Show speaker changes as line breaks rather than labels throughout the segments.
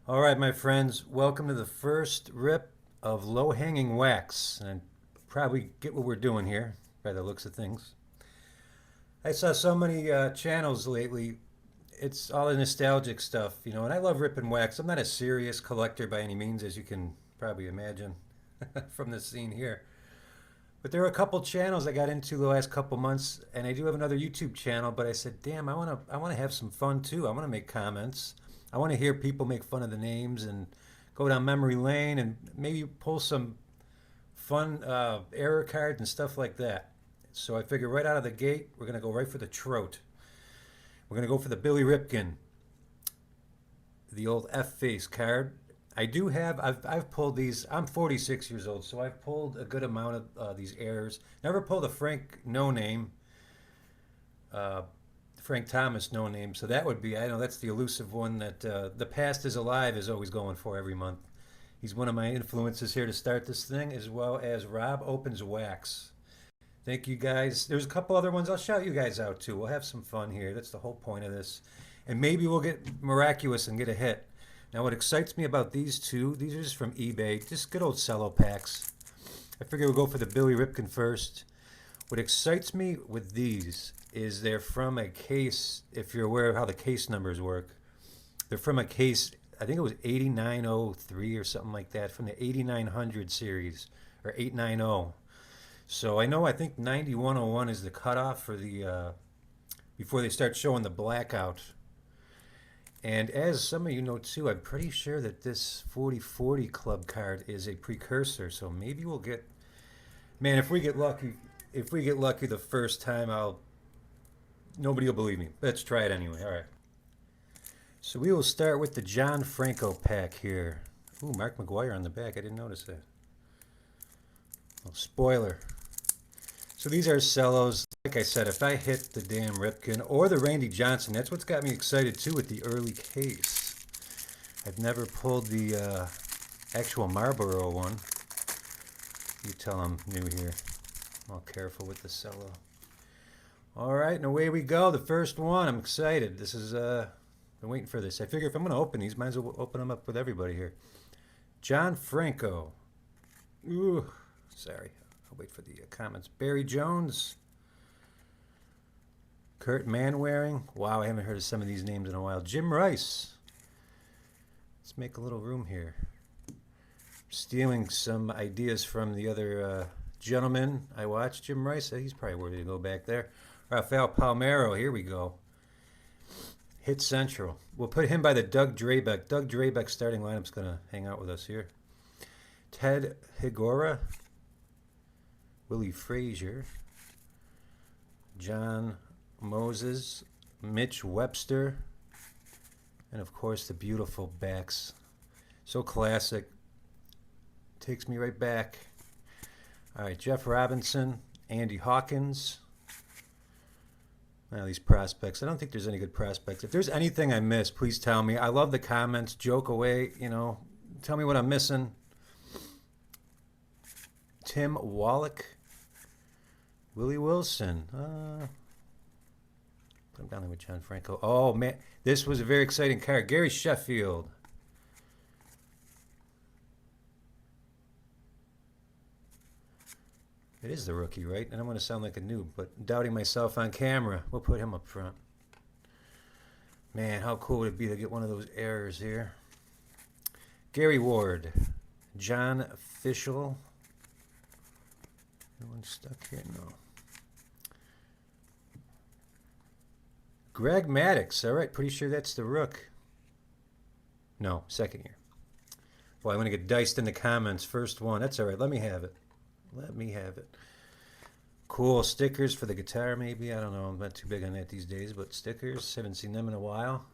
All right, my friends, welcome to the first rip of low hanging wax. And probably get what we're doing here by the looks of things. I saw so many channels lately. It's all the nostalgic stuff, and I love ripping wax. I'm not a serious collector by any means, as you can probably imagine from the scene here. But there are a couple channels I got into the last couple months, and I do have another YouTube channel. But I said, damn, I want to have some fun too. I want to make comments. I want to hear people make fun of the names and go down memory lane and maybe pull some fun error cards and stuff like that. So I figured right out of the gate, we're gonna go right for the trote. We're gonna go for the Billy Ripken, the old F face card. I do have. I've pulled these. I'm 46 years old, so I've pulled a good amount of these errors. Never pulled a Frank No Name, uh, Frank Thomas No Name. So that would be. I know that's the elusive one that the past is alive is always going for every month. He's one of my influences here to start this thing, as well as Rob Opens Wax. Thank you guys. There's a couple other ones. I'll shout you guys out too. We'll have some fun here. That's the whole point of this. And maybe we'll get miraculous and get a hit. Now, what excites me about these are just from eBay, just good old cello packs. I figure we'll go for the Billy Ripken first. What excites me with these is they're from a case, if you're aware of how the case numbers work. They're from a case, I think it was 8903 or something like that, from the 8900 series, or 890. So I think 9101 is the cutoff for the before they start showing the blackout. And as some of you know too, I'm pretty sure that this 4040 club card is a precursor. So maybe we'll get, man, if we get lucky the first time, nobody will believe me. Let's try it anyway. All right. So we will start with the John Franco pack here. Ooh, Mark McGuire on the back. I didn't notice that. Oh, spoiler. So these are cellos. Like I said, if I hit the damn Ripken or the Randy Johnson, that's what's got me excited too with the early case. I've never pulled the actual Marlboro one. You tell I'm new here. I'm all careful with the cello. All right, and away we go. The first one. I'm excited. This is been waiting for this. I figure if I'm going to open these, might as well open them up with everybody here. John Franco. Ooh, sorry. I'll wait for the comments. Barry Jones. Kurt Manwaring. Wow, I haven't heard of some of these names in a while. Jim Rice. Let's make a little room here. Stealing some ideas from the other gentleman I watched. Jim Rice. He's probably worthy to go back there. Rafael Palmeiro. Here we go. Hit Central. We'll put him by the Doug Drabeck. Doug Drabeck starting lineup's going to hang out with us here. Ted Higora. Willie Frazier. John Moses. Mitch Webster. And of course the beautiful backs. So classic. Takes me right back. All right, Jeff Robinson. Andy Hawkins. Now these prospects. I don't think there's any good prospects. If there's anything I missed, please tell me. I love the comments. Joke away, Tell me what I'm missing. Tim Wallach. Willie Wilson. Put him down there with John Franco. Oh, man. This was a very exciting card. Gary Sheffield. It is the rookie, right? And I'm going to sound like a noob, but doubting myself on camera. We'll put him up front. Man, how cool would it be to get one of those errors here? Gary Ward. John Fischel. Anyone stuck here? No. Greg Maddox. All right, pretty sure that's the rook. No, second year. Boy, I'm going to get diced in the comments. First one. That's all right. Let me have it. Let me have it. Cool stickers for the guitar, maybe. I don't know. I'm not too big on that these days, but stickers. Haven't seen them in a while.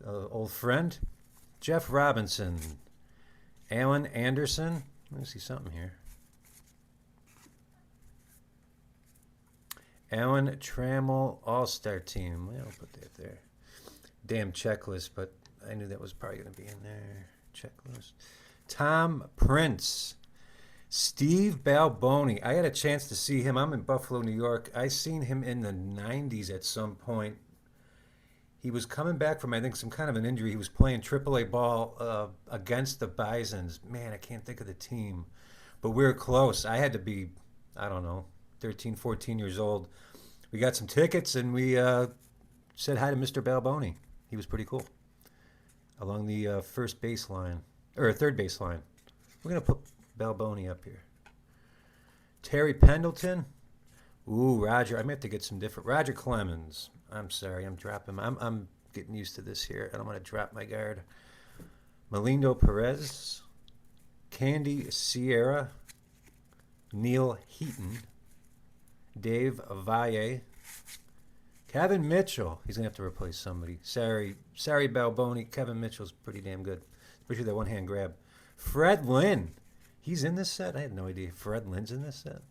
Old friend. Jeff Robinson. Alan Anderson. Let me see something here. Alan Trammell All-Star Team. I'll put that there. Damn checklist, but I knew that was probably going to be in there. Checklist. Tom Prince. Steve Balboni. I had a chance to see him. I'm in Buffalo, New York. I seen him in the 90s at some point. He was coming back from, I think, some kind of an injury. He was playing AAA ball against the Bisons. Man, I can't think of the team. But we were close. I had to be, I don't know, 13, 14 years old. We got some tickets, and we said hi to Mr. Balboni. He was pretty cool. Along the first baseline, or third baseline. We're going to put Balboni up here. Terry Pendleton. Ooh, Roger. I may have to get some different. Roger Clemens. I'm sorry, I'm dropping. I'm getting used to this here. I don't want to drop my guard. Melindo Perez. Candy Sierra. Neil Heaton. Dave Valle. Kevin Mitchell. He's going to have to replace somebody. Sorry, Balboni. Kevin Mitchell's pretty damn good. Especially that one-hand grab. Fred Lynn. He's in this set? I had no idea. Fred Lynn's in this set?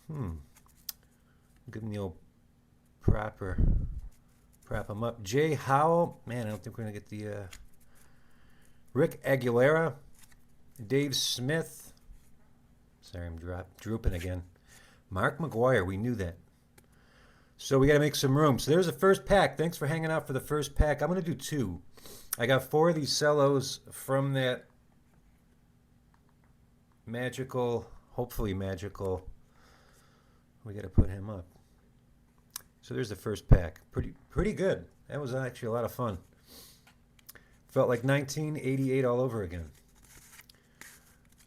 Give him the old prop him up. Jay Howell. Man, I don't think we're going to get the... Rick Aguilera. Dave Smith. Sorry, I'm drooping again. Mark McGuire. We knew that. So we got to make some room. So there's the first pack. Thanks for hanging out for the first pack. I'm going to do 2. I got 4 of these cellos from that magical, hopefully magical. We got to put him up. So there's the first pack. Pretty good. That was actually a lot of fun. Felt like 1988 all over again.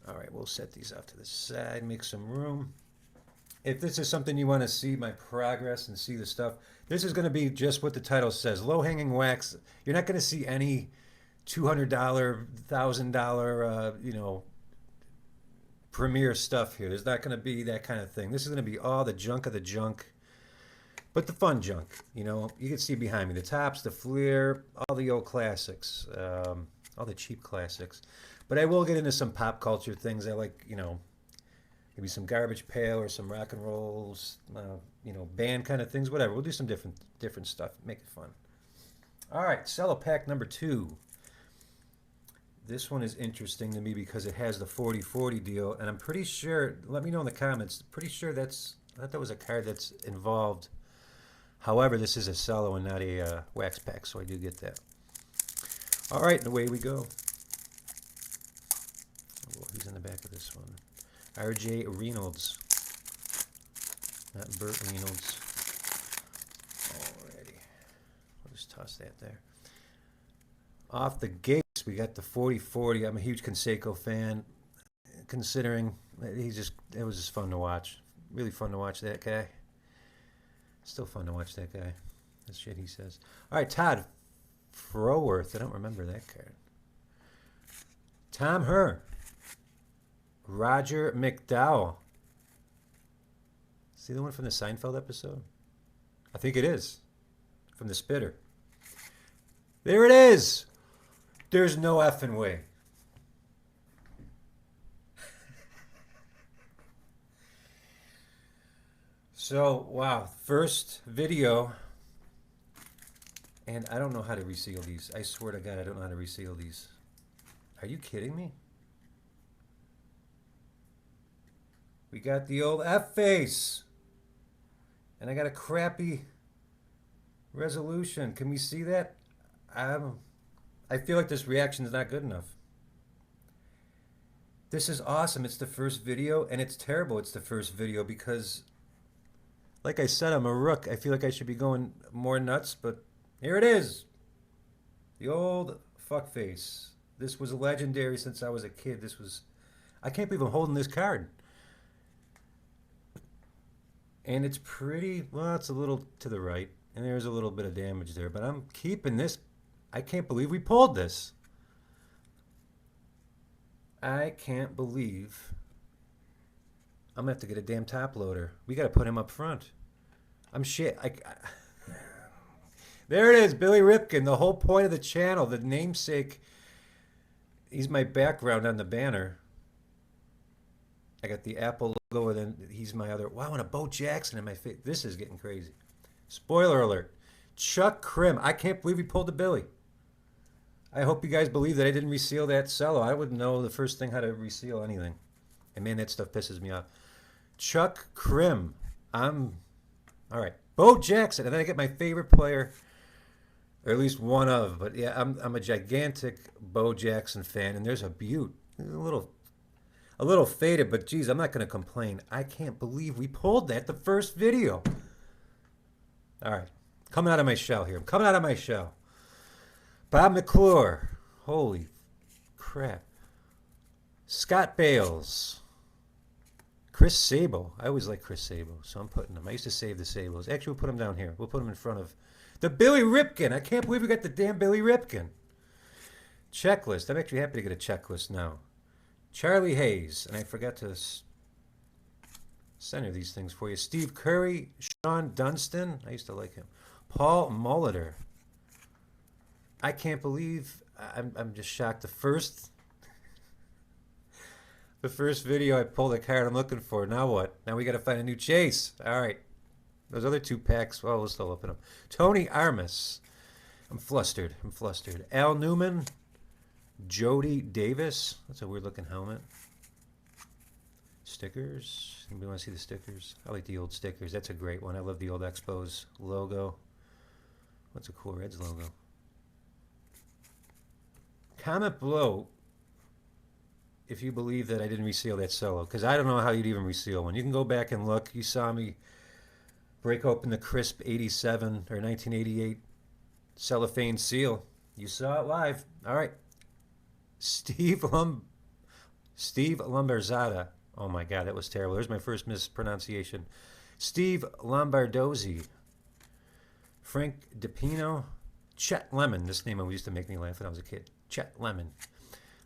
All right, we'll set these off to the side, make some room. If this is something you want to see my progress and see the stuff, this is going to be just what the title says. Low-hanging wax. You're not going to see any $200, $1,000, premiere stuff here. There's not going to be that kind of thing. This is going to be all the junk of the junk, but the fun junk. You can see behind me the tops, the Fleer, all the old classics, all the cheap classics. But I will get into some pop culture things. I like, maybe some Garbage Pail or some rock and rolls, band kind of things, whatever. We'll do some different stuff. Make it fun. All right, cello pack number 2. This one is interesting to me because it has the 40-40 deal, and I'm pretty sure, let me know in the comments, pretty sure I thought that was a card that's involved. However, this is a cello and not a wax pack, so I do get that. All right, and away we go. Oh, who's in the back of this one? R.J. Reynolds. Not Burt Reynolds. Alrighty. We'll just toss that there. Off the gates, we got the 40-40. I'm a huge Canseco fan, considering it was just fun to watch. Really fun to watch that guy. Still fun to watch that guy. That's shit he says. All right, Todd Froworth. I don't remember that card. Tom Herr. Roger McDowell. See the one from the Seinfeld episode? I think it is. From the Spitter. There it is! There's no effing way. So, wow. First video. And I don't know how to reseal these. I swear to God, I don't know how to reseal these. Are you kidding me? We got the old F-face. And I got a crappy resolution. Can we see that? I feel like this reaction is not good enough. This is awesome. It's the first video, and it's terrible it's the first video because, like I said, I'm a rook. I feel like I should be going more nuts, but here it is. The old fuckface. This was legendary since I was a kid. I can't believe I'm holding this card. And it's it's a little to the right, and there's a little bit of damage there, but I'm keeping this. I can't believe we pulled this. I can't believe I'm going to have to get a damn top loader. We got to put him up front. I'm shit. There it is, Billy Ripken, the whole point of the channel, the namesake. He's my background on the banner. I got the Apple logo, and then he's my other. Wow, and a Bo Jackson in my face. This is getting crazy. Spoiler alert. Chuck Krim. I can't believe he pulled the Billy. I hope you guys believe that I didn't reseal that cello. I wouldn't know the first thing how to reseal anything. And man, that stuff pisses me off. Chuck Krim. All right. Bo Jackson. And then I get my favorite player or at least one of. But yeah, I'm a gigantic Bo Jackson fan, and there's a Butte. A little faded, but geez, I'm not going to complain. I can't believe we pulled that the first video. All right, coming out of my shell here. I'm coming out of my shell. Bob McClure. Holy crap. Scott Bales. Chris Sabo. I always like Chris Sabo, so I'm putting them. I used to save the Sabos. Actually, we'll put them down here. We'll put them in front of the Billy Ripken. I can't believe we got the damn Billy Ripken. Checklist. I'm actually happy to get a checklist now. Charlie Hayes. And I forgot to center these things for you. Steve Curry. Sean Dunston. I used to like him. Paul Molitor. I can't believe. I'm just shocked. The first video I pulled the card I'm looking for. Now what? Now we got to find a new chase. All right. Those other two packs, well, we'll still open them. Tony Armas. I'm flustered. Al Newman. Jody Davis. That's a weird looking helmet. Stickers. Anybody want to see the stickers? I like the old stickers. That's a great one. I love the old Expos logo. What's a cool Reds logo? Comment below if you believe that I didn't reseal that solo, because I don't know how you'd even reseal one. You can go back and look. You saw me break open the crisp 87 or 1988 cellophane seal. You saw it live. All right. Steve Lombarzada. Oh my God, that was terrible. There's my first mispronunciation. Steve Lombardozzi. Frank DePino. Chet Lemon. This name used to make me laugh when I was a kid. Chet Lemon.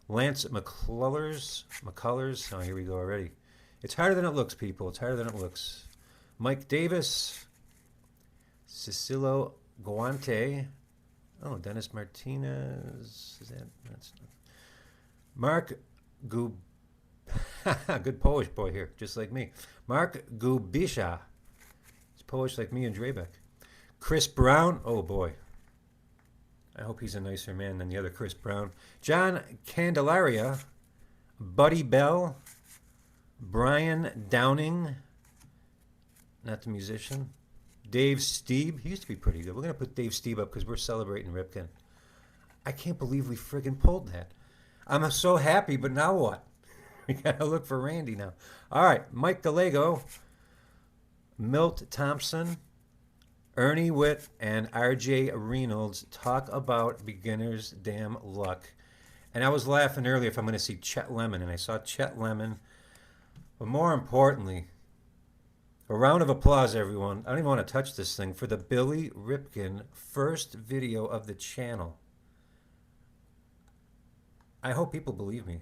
Lance McCullers. Oh, here we go already. It's harder than it looks, people. It's harder than it looks. Mike Davis. Cicilo Guante. Oh, Dennis Martinez. That's Mark Gub. Good Polish boy here, just like me. Mark Gubisha. He's Polish like me and Drebeck. Chris Brown. Oh boy. I hope he's a nicer man than the other Chris Brown. John Candelaria. Buddy Bell. Brian Downing. Not the musician. Dave Steeb. He used to be pretty good. We're going to put Dave Steeb up because we're celebrating Ripken. I can't believe we friggin' pulled that. I'm so happy, but now what? We got to look for Randy now. All right. Mike Gallego. Milt Thompson. Ernie Witt and R.J. Reynolds talk about beginner's damn luck. And I was laughing earlier if I'm going to see Chet Lemon, and I saw Chet Lemon. But more importantly, a round of applause, everyone. I don't even want to touch this thing for the Billy Ripken first video of the channel. I hope people believe me.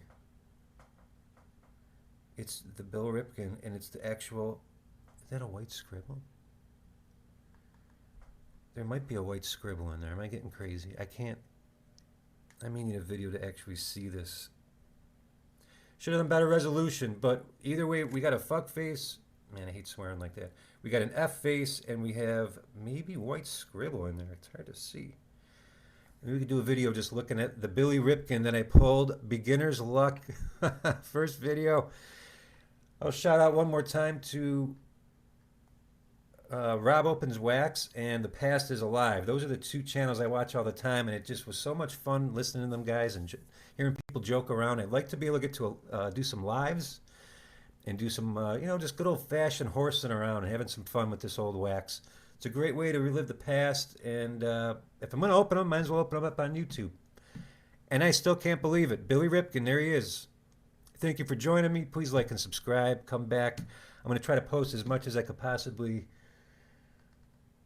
It's the Bill Ripken, and it's the actual... Is that a white scribble? There might be a white scribble in there. Am I getting crazy? I may need a video to actually see this. Should have done better resolution, but either way, we got a fuck face. Man, I hate swearing like that. We got an F face, and we have maybe white scribble in there. It's hard to see. Maybe we could do a video just looking at the Billy Ripken that I pulled. Beginner's luck. First video. I'll shout out one more time to Rob Opens Wax and The Past is Alive. Those are the two channels I watch all the time, and it just was so much fun listening to them guys and hearing people joke around. I'd like to be able to get to do some lives and do some, just good old-fashioned horsing around and having some fun with this old wax. It's a great way to relive the past, and if I'm going to open them, might as well open them up on YouTube. And I still can't believe it. Billy Ripken, there he is. Thank you for joining me. Please like and subscribe. Come back. I'm going to try to post as much as I could possibly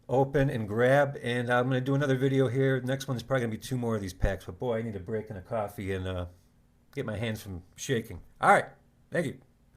open and grab, and I'm going to do another video here. The next one is probably going to be 2 more of these packs, but boy, I need a break and a coffee and get my hands from shaking. All right. Thank you.